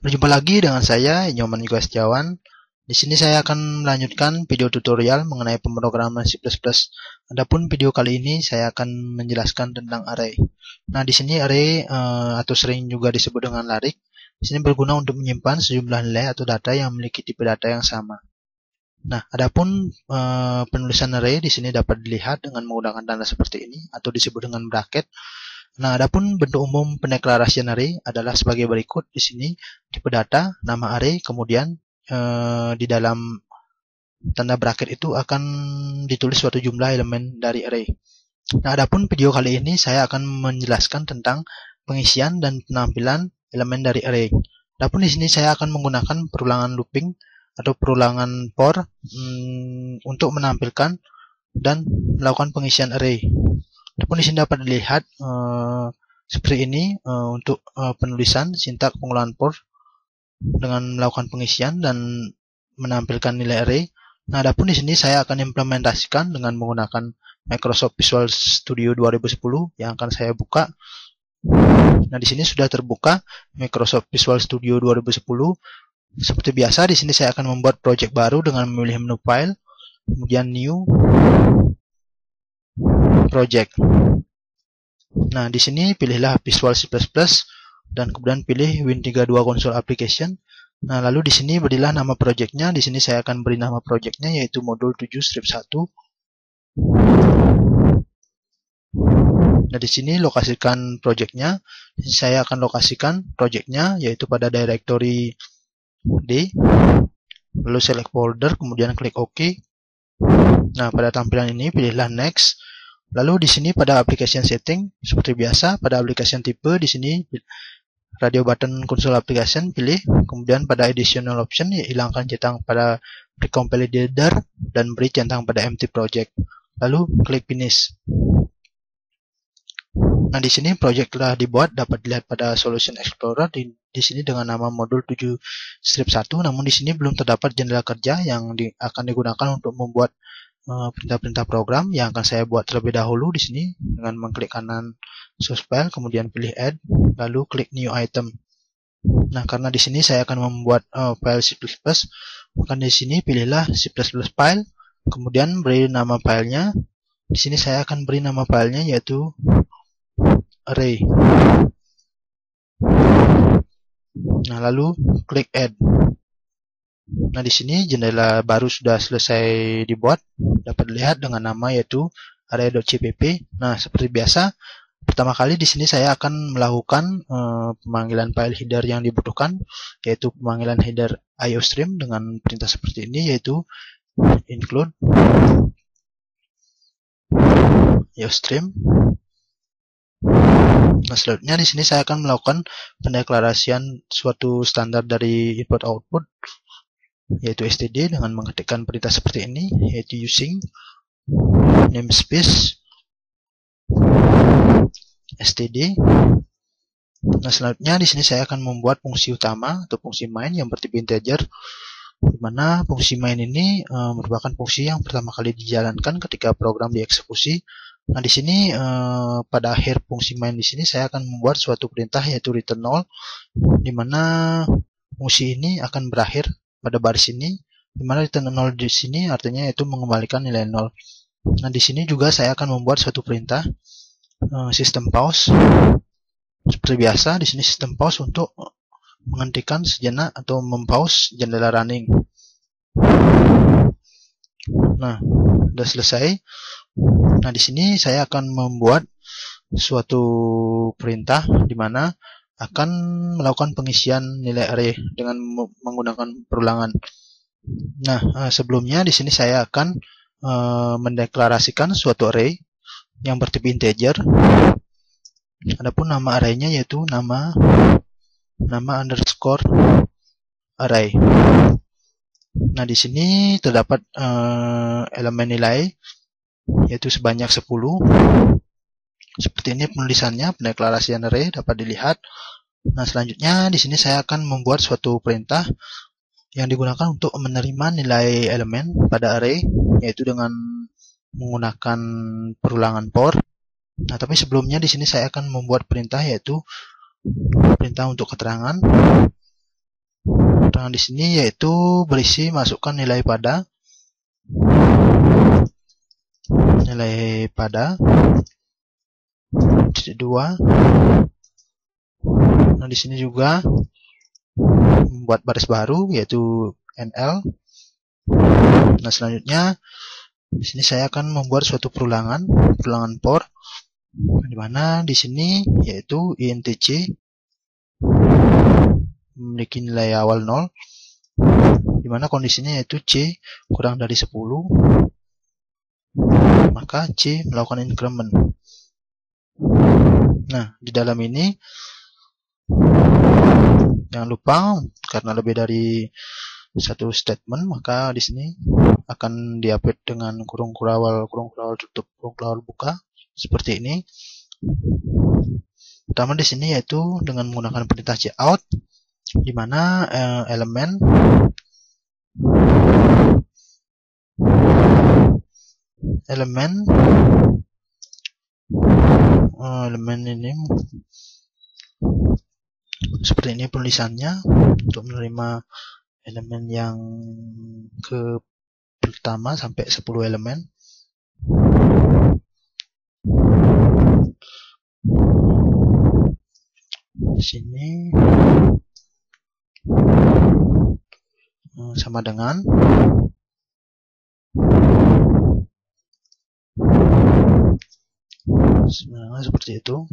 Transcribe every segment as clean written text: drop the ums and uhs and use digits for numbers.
Berjumpa lagi dengan saya, Nyoman Yuga Setiawan. Di sini saya akan melanjutkan video tutorial mengenai pemrograman C++. Adapun video kali ini saya akan menjelaskan tentang array. Nah, di sini array atau sering juga disebut dengan larik. Di sini berguna untuk menyimpan sejumlah nilai atau data yang memiliki tipe data yang sama. Nah, adapun penulisan array di sini dapat dilihat dengan menggunakan tanda seperti ini atau disebut dengan bracket. Nah, adapun bentuk umum pendeklarasian array adalah sebagai berikut. Di sini tipe data, nama array, kemudian di dalam tanda bracket itu akan ditulis suatu jumlah elemen dari array. Nah, adapun video kali ini saya akan menjelaskan tentang pengisian dan penampilan elemen dari array. Adapun di sini saya akan menggunakan perulangan looping atau perulangan for untuk menampilkan dan melakukan pengisian array. Adapun di sini dapat dilihat seperti ini untuk penulisan sintak pengulangan for dengan melakukan pengisian dan menampilkan nilai array. Nah, adapun di sini saya akan implementasikan dengan menggunakan Microsoft Visual Studio 2010 yang akan saya buka. Nah, di sini sudah terbuka Microsoft Visual Studio 2010. Seperti biasa, di sini saya akan membuat project baru dengan memilih menu file, kemudian new project. Nah, di sini pilihlah Visual C++ dan kemudian pilih Win32 Console Application. Nah, lalu di sini berilah nama projectnya. Di sini saya akan beri nama projectnya yaitu modul 7-1. Nah, di sini lokasikan projectnya. Saya akan lokasikan projectnya yaitu pada directory D. Lalu select folder, kemudian klik OK. Nah, pada tampilan ini pilihlah next. Lalu di sini pada application setting seperti biasa, pada application tipe di sini radio button console application pilih, kemudian pada additional option hilangkan centang pada precompiled header dan beri centang pada empty project. Lalu klik finish. Nah, di sini project telah dibuat, dapat dilihat pada Solution Explorer di sini dengan nama modul 7-1, namun di sini belum terdapat jendela kerja yang akan digunakan untuk membuat perintah-perintah program yang akan saya buat terlebih dahulu di sini dengan mengklik kanan source file, kemudian pilih add, lalu klik new item. Nah, karena di sini saya akan membuat file C++, maka di sini pilihlah C++ file, kemudian beri nama filenya. Di sini saya akan beri nama filenya yaitu array. Nah, lalu klik add. Nah, di sini jendela baru sudah selesai dibuat, dapat dilihat dengan nama yaitu array.cpp. Nah, seperti biasa, pertama kali di sini saya akan melakukan pemanggilan file header yang dibutuhkan, yaitu pemanggilan header iostream dengan perintah seperti ini, yaitu include iostream. Nah, selanjutnya di sini saya akan melakukan pendeklarasian suatu standar dari input-output, yaitu std dengan mengetikkan perintah seperti ini, yaitu using namespace std. Nah, selanjutnya di sini saya akan membuat fungsi utama atau fungsi main yang bertipe integer, di mana fungsi main ini merupakan fungsi yang pertama kali dijalankan ketika program dieksekusi. Nah, di sini pada akhir fungsi main di sini saya akan membuat suatu perintah yaitu return 0, di mana fungsi ini akan berakhir pada baris ini, di mana return 0 di sini artinya yaitu mengembalikan nilai 0. Nah, di sini juga saya akan membuat suatu perintah system pause. Seperti biasa, di sini system pause untuk menghentikan sejenak atau mempause jendela running. Nah, sudah selesai. Nah, di sini saya akan membuat suatu perintah di mana akan melakukan pengisian nilai array dengan menggunakan perulangan. Nah, sebelumnya di sini saya akan mendeklarasikan suatu array yang bertipe integer. Adapun nama arraynya yaitu nama underscore array. Nah, di sini terdapat elemen nilai yaitu sebanyak 10. Seperti ini penulisannya, pendeklarasian array dapat dilihat. Nah, selanjutnya di sini saya akan membuat suatu perintah yang digunakan untuk menerima nilai elemen pada array, yaitu dengan menggunakan perulangan for. Nah, tapi sebelumnya di sini saya akan membuat perintah yaitu perintah untuk keterangan. Keterangan di sini yaitu berisi masukkan nilai pada titik 2. Nah, di sini juga membuat baris baru yaitu NL. Nah, selanjutnya di sini saya akan membuat suatu perulangan for, di mana di sini yaitu INTC memiliki nilai awal 0, di mana kondisinya yaitu C kurang dari 10, maka C melakukan increment. Nah, di dalam ini jangan lupa, karena lebih dari satu statement, maka di sini akan diupdate dengan kurung kurawal tutup, kurung kurawal buka, seperti ini. Pertama di sini yaitu dengan menggunakan perintah cout, di mana elemen ini seperti ini penulisannya untuk menerima elemen yang ke pertama sampai 10 elemen. Di sini sama dengan seperti itu.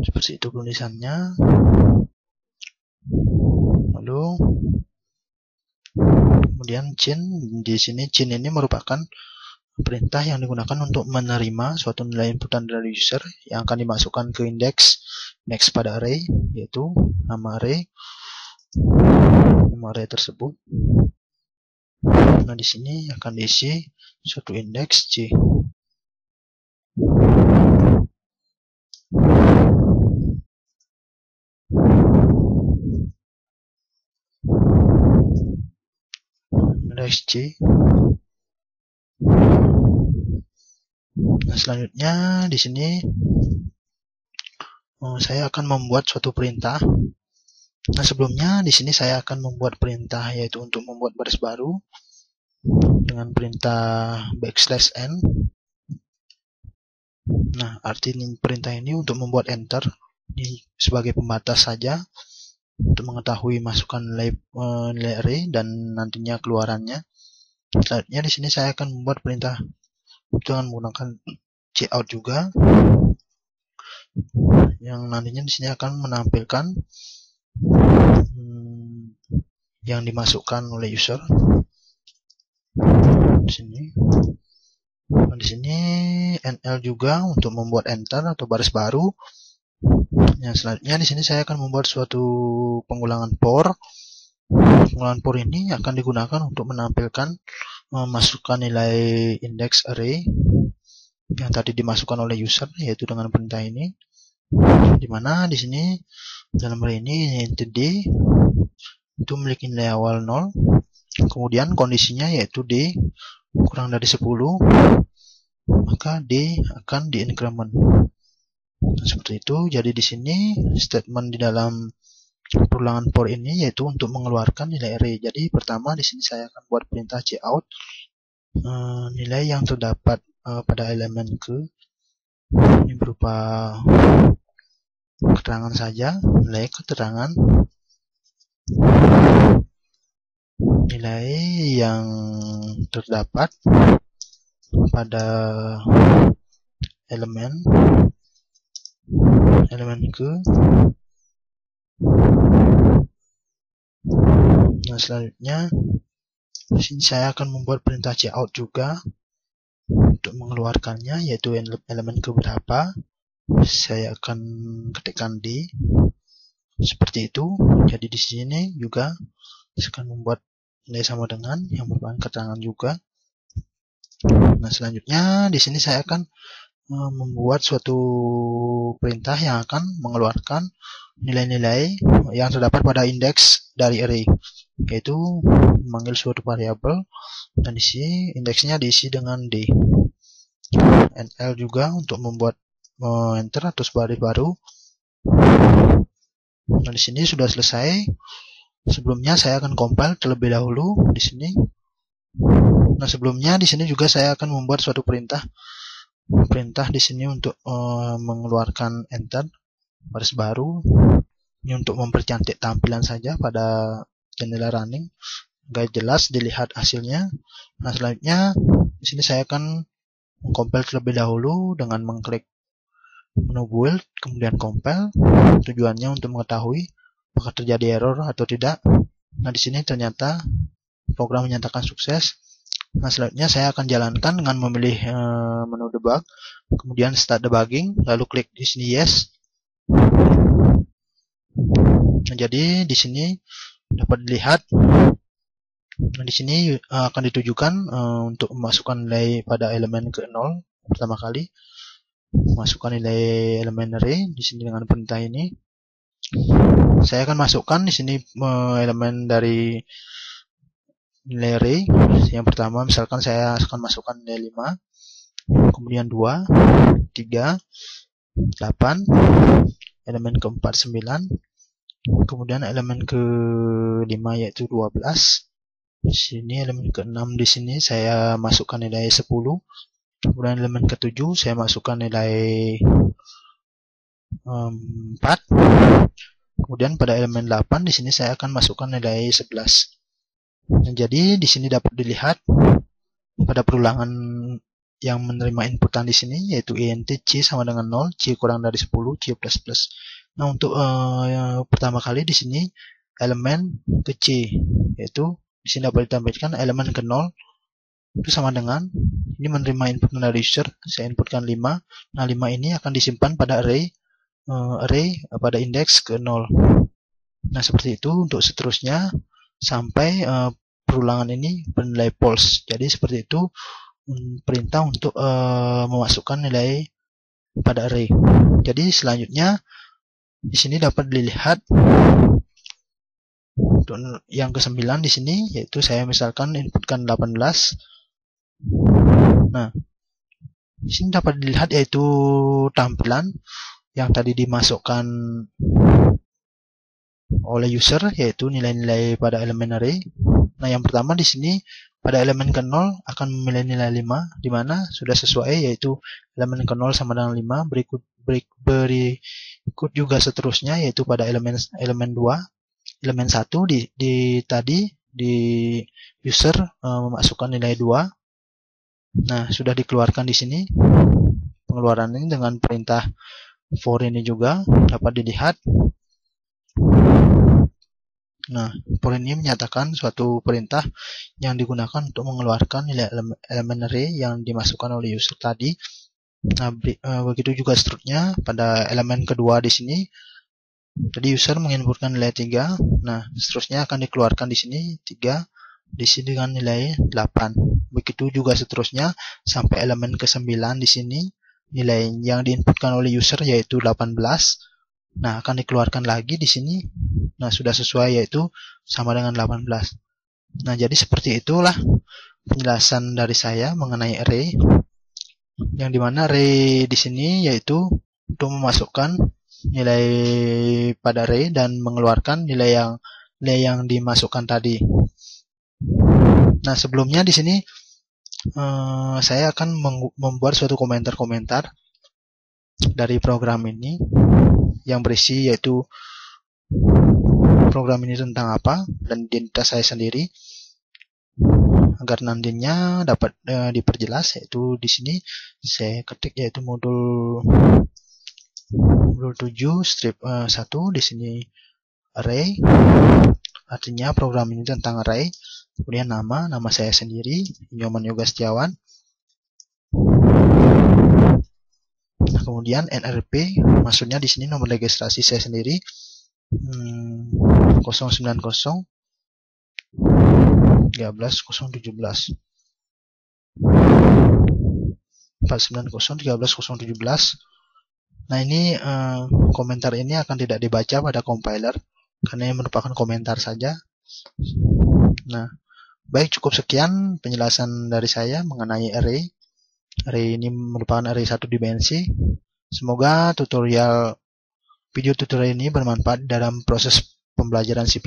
Seperti itu penulisannya. Lalu kemudian chain, di sini chain ini merupakan perintah yang digunakan untuk menerima suatu nilai inputan dari user yang akan dimasukkan ke indeks pada array, yaitu nama array tersebut. Nah, di sini akan diisi suatu indeks C. Indeks C. Nah, selanjutnya di sini saya akan membuat suatu perintah. Nah, sebelumnya di sini saya akan membuat perintah yaitu untuk membuat baris baru dengan perintah \n. Nah, arti perintah ini untuk membuat enter ini sebagai pembatas saja untuk mengetahui masukan nilai array dan nantinya keluarannya. Selanjutnya di sini saya akan membuat perintah dengan menggunakan cout juga, yang nantinya di sini akan menampilkan yang dimasukkan oleh user. Di sini. Nah, di sini NL juga untuk membuat enter atau baris baru. Yang selanjutnya di sini saya akan membuat suatu pengulangan for. Pengulangan for ini akan digunakan untuk menampilkan memasukkan nilai indeks array yang tadi dimasukkan oleh user, yaitu dengan perintah ini. Di mana di sini dalam array ini int D itu memiliki nilai awal 0. Kemudian kondisinya yaitu D kurang dari 10, maka D akan di-increment. Nah, seperti itu. Jadi di sini statement di dalam perulangan for ini yaitu untuk mengeluarkan nilai array. Jadi pertama di sini saya akan buat perintah cout nilai yang terdapat pada elemen ke, ini berupa keterangan saja, nilai keterangan nilai yang terdapat pada elemen ke. Nah, selanjutnya di sini saya akan membuat perintah cout juga untuk mengeluarkannya, yaitu elemen ke berapa. Saya akan ketikkan D seperti itu. Jadi di sini juga saya akan membuat nilai sama dengan yang merupakan keterangan juga. Nah, selanjutnya di sini saya akan membuat suatu perintah yang akan mengeluarkan nilai-nilai yang terdapat pada indeks dari array, yaitu memanggil suatu variabel Dan di sini indeksnya diisi dengan D. NL juga untuk membuat enter atau baris baru. Nah, di sini sudah selesai. Sebelumnya saya akan compile terlebih dahulu di sini. Nah, sebelumnya di sini juga saya akan membuat suatu perintah di sini untuk mengeluarkan enter baris baru. Ini untuk mempercantik tampilan saja pada jendela running, agar jelas dilihat hasilnya. Nah, selanjutnya di sini saya akan mengcompile terlebih dahulu dengan mengklik menu build, kemudian compile. Tujuannya untuk mengetahui apakah terjadi error atau tidak. Nah, di sini ternyata program menyatakan sukses. Nah, selanjutnya saya akan jalankan dengan memilih menu debug, kemudian start debugging, lalu klik di sini yes. Nah, jadi di sini dapat dilihat. Nah, di sini akan ditujukan untuk memasukkan nilai pada elemen ke 0 pertama kali. Masukkan nilai elemen array di sini dengan perintah ini. Saya akan masukkan di sini elemen dari nilai array. Yang pertama misalkan saya akan masukkan nilai 5, kemudian 2, 3, 8, elemen keempat 9, kemudian elemen ke-5 yaitu 12. Di sini elemen ke-6 di sini saya masukkan nilai 10. Kemudian elemen ke-7 saya masukkan nilai 4. Kemudian pada elemen 8 di sini saya akan masukkan nilai 11. Nah, jadi di sini dapat dilihat pada perulangan yang menerima inputan di sini yaitu int c sama dengan 0, c kurang dari 10, c plus plus. Nah, untuk pertama kali di sini elemen ke c, yaitu di sini dapat ditampilkan elemen ke 0 itu sama dengan ini menerima input dari user, saya inputkan 5. Nah, 5 ini akan disimpan pada array pada indeks ke 0. Nah, seperti itu untuk seterusnya sampai perulangan ini bernilai false. Jadi seperti itu perintah untuk memasukkan nilai pada array. Jadi selanjutnya di sini dapat dilihat untuk yang ke-9 di sini yaitu saya misalkan inputkan 18. Nah, di sini dapat dilihat yaitu tampilan yang tadi dimasukkan oleh user yaitu nilai-nilai pada elemen array. Nah, yang pertama di sini pada elemen ke-0 akan memilih nilai 5 di mana sudah sesuai yaitu elemen ke-0 sama dengan 5. Berikut juga seterusnya yaitu pada elemen 2, elemen 1 tadi di user memasukkan nilai 2. Nah, sudah dikeluarkan di sini. Pengeluaran ini dengan perintah for ini juga dapat dilihat. Nah, for ini menyatakan suatu perintah yang digunakan untuk mengeluarkan nilai elemen array yang dimasukkan oleh user tadi. Nah, begitu juga seterusnya pada elemen kedua di sini. Tadi user menginputkan nilai 3. Nah, seterusnya akan dikeluarkan di sini 3, di sini dengan nilai 8. Begitu juga seterusnya sampai elemen ke-9 di sini. Nilai yang diinputkan oleh user yaitu 18. Nah, akan dikeluarkan lagi di sini. Nah, sudah sesuai yaitu sama dengan 18. Nah, jadi seperti itulah penjelasan dari saya mengenai array. Yang dimana array di sini yaitu untuk memasukkan nilai pada array dan mengeluarkan nilai yang dimasukkan tadi. Nah, sebelumnya di sini saya akan membuat suatu komentar-komentar dari program ini yang berisi yaitu program ini tentang apa dan identitas saya sendiri agar nantinya dapat diperjelas. Yaitu di sini saya ketik yaitu modul 7 strip 1 di sini array, artinya program ini tentang array. Kemudian nama saya sendiri, Nyoman Yoga Setiawan. Nah, kemudian NRP, maksudnya di sini nomor registrasi saya sendiri 090 13017 490 13017. Nah, ini komentar ini akan tidak dibaca pada compiler karena ini merupakan komentar saja. Nah, Baik, cukup sekian penjelasan dari saya mengenai array. Array ini merupakan array satu dimensi. Semoga video tutorial ini bermanfaat dalam proses pembelajaran C++.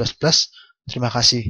Terima kasih.